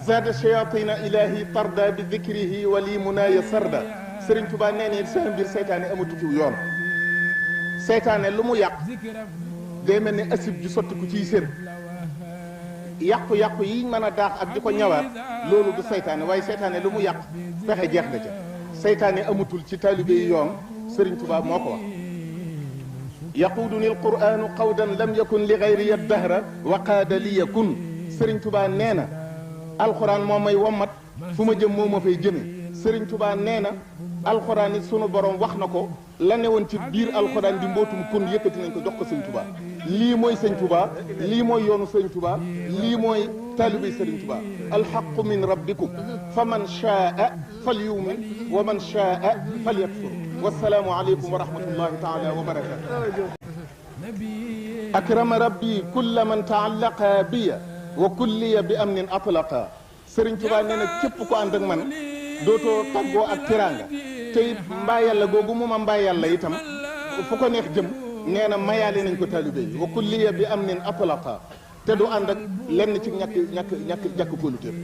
zada shayatina ilahi tarda bi dikrihi wali munaya sarda Sëriñ Tuubaa nee ne sama mbir seytaane amatu ci yoon seytaane lu mu yàq day mel ne asib ju sotti ku ciy sër yàqu-yàqu yi mën a daax ak di ko ñawaat loolu du seytaane waaye seytaane lu mu yàq pexe jeex na ca seytaane amatul ci taalibe yi yoon Sëriñ Tuubaa moo ko wax yaquuduni alquranu qawdan lam yakun li gayri dahra wa qaada li yakun Sëriñ Tuubaa nee na alquran moo may wommat fu ma jëm moo ma fay jëme Sëriñ Tuubaa nee na alquran it sunu borom wax na ko la ne woon ci biir alquran di mbootum kun yëkkati nañ ko jox ko Sëriñ Tuubaa lii mooy Sëriñ Tuubaa lii mooy yoonu Sëriñ Tuubaa lii mooy taalibey Sëriñ Tuubaa alxaqu min rabbikum fa man shaa falyumin wa man shaa falyakfur wassalaamu aleykum wa rahmatullahi taala wa barakatuh akrama rabbi kulla man taallaqa biya wa kulliya bi amnin atlaqa Sëriñ Tuubaa nee na képp ko ànd ak man dootoo taggoo ak tiraanga te it mbaa yàlla googu mu ma mbaa yàlla itam fu ko neex jëm nee na mayaale nañ ko taalibe yi wa kulliya bi amnin atlaqa te du ànd ak lenn ci ñàkk kóoluteef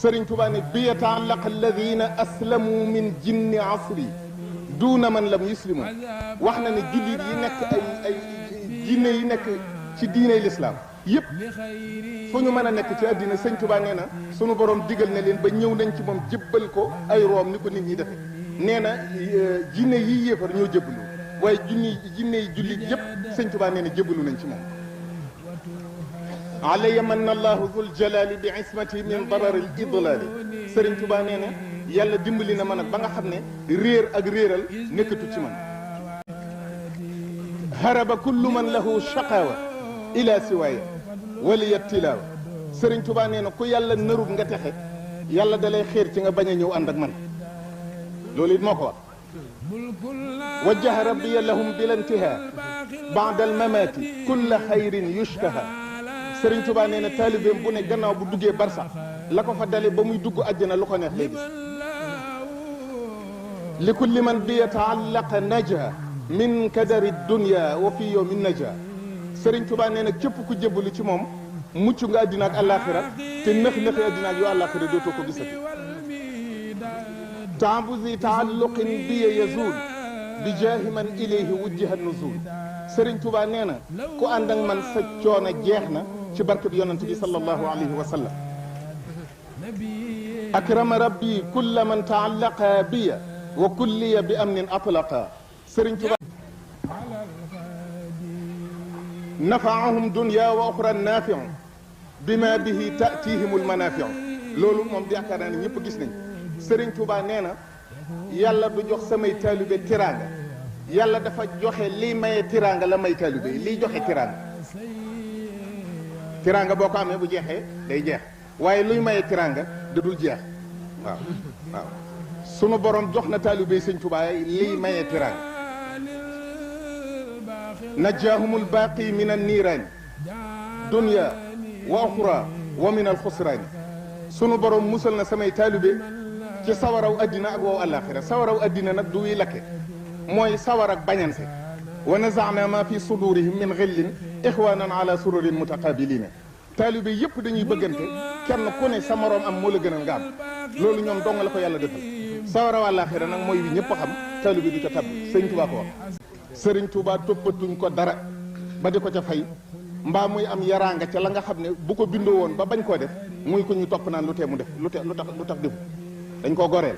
Sëriñ Tuubaa ne bi yata'allaq alladina aslamu min jinni asri duuna man lam yuslimu wax na ne jullit yi nekk ay jinne yi nekk ci diiney lislaam yëpp fu ñu mën a nekk ci àddina Sëriñ Tuubaa nee na sunu borom digal na leen ba ñëw nañ ci moom jébbal ko ay room ni ko nit ñi defe nee na jinne yi yéefar ñoo jébbalu waaye jinne yi jullit yëpp Sëriñ Tuubaa nee na jébbalu nañ ci moom alaya manna allahu zul jalali bi ismati min darari l idlali Sëriñ Tuubaa nee na yàlla dimbali na ma nag ba nga xam ne réer ak réeral nekkatu ci man haraba kullu man lahu shaqawa ila siwaaya waliya tilaawa Sëriñ Tuubaa nee na ku yàlla narub nga texe yàlla dalay xeer ci nga bañ a ñëw ànd ak man loolu it moo ko wax wajjaha rabbiya lahum bil intihaa ba'da al mamaati kulla xayrin yushtaha Sëriñ Tuubaa nee na taalibeem bu ne gannaaw bu duggee barsax la ko fa dale ba muy dugg àjjana lu ko neex lay gis li kulli man bi yata'allaqa naja min kadari dunya wa fi yawmin naja Sëriñ Tuubaa nee na képp ku jébbalu ci moom mucc nga àddina ak àllaaxira te nëx-nëxi àddina ak yu àllaaxira dootoo ko gisati taabuzi taalluqin biya yazul bi jaahi man ilayhi wujjiha nuzul Sëriñ Tuubaa nee na ku ànd ak man sa coono jeex na ci barke bi yonent bi sallallahu alayhi wa sallam akrama rabbi kulla man taallaqa biya wa kulliya bi amnin atlaqa Sëriñ Tuubaa nafaahum dunya wa oxra naafiu bima bihi tatihim almanafiu loolu moom yaakaar naa ne ñëpp gis nañ Sëriñ Tuubaa nee na yàlla du jox samay taalibe tiraanga yàlla dafa joxe liy maye tiraanga la may taalibe yi liy joxe tiraanga boo ko amee bu jeexee day jeex waaye luy maye tiraanga da dul jeex waaw sunu borom jox na taalibe yi Sëriñ Tuubaa liy maye tiraanga najjaahum albaaqi min anniiraani dunya wa oxra wa min alxusraani sunu borom musal na samay taalibe ci sawaraw addina ak wow àllaaxira sawaraw addina nag du wi lakke mooy sawar ak bañanse wa nazaana ma fi sudurihim min xillin ixwanan ala sururin mutaqabilina taalibe yëpp dañuy bëggante kenn ku ne sa moroom am moo la gënal nga am loolu ñoom dong la ko yàlla defal sawaraw àllaaxira nag mooy wi ñëpp xam taalibe du ca tabb Sëriñ Tuubaa ko wax Sëriñ Tuubaa toppatuñ ko dara ba di ko ca fay mbaa muy am yaraanga ca la nga xam ne bu ko bindoo woon ba bañ koo def muy ko ñu topp naan lu tee mu def lu tax defu dañ koo goreel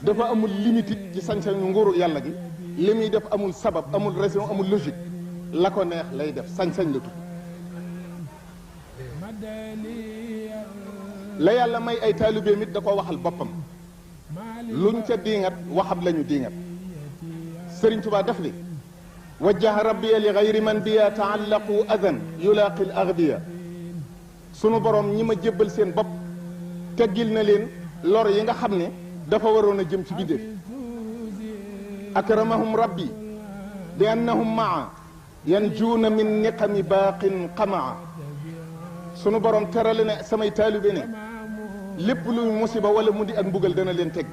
dafa amul limite ci sañ-sañu nguuru yàlla gi li muy def amul sabab amul raison amul logique la ko neex lay def sañ-sañ la tudd la yàlla may ay taalibeem it da ko waxal boppam luñ ca diingat waxam lañu diingat Sëriñ Tuubaa def li wajjaha rabbiya li gayri man biya taallaqu adan yulaaqi l agbiya sunu borom ñi ma jébbal seen bopp teggil na leen lor yi nga xam ne dafa waroon a jëm ci bindéef akramahum rabbi bi annahum maa yanjuuna min niqami baaqin qamaa sunu borom terale ne samay taalibe ne lépp luy musiba wala mu di ak mbugal dana leen teg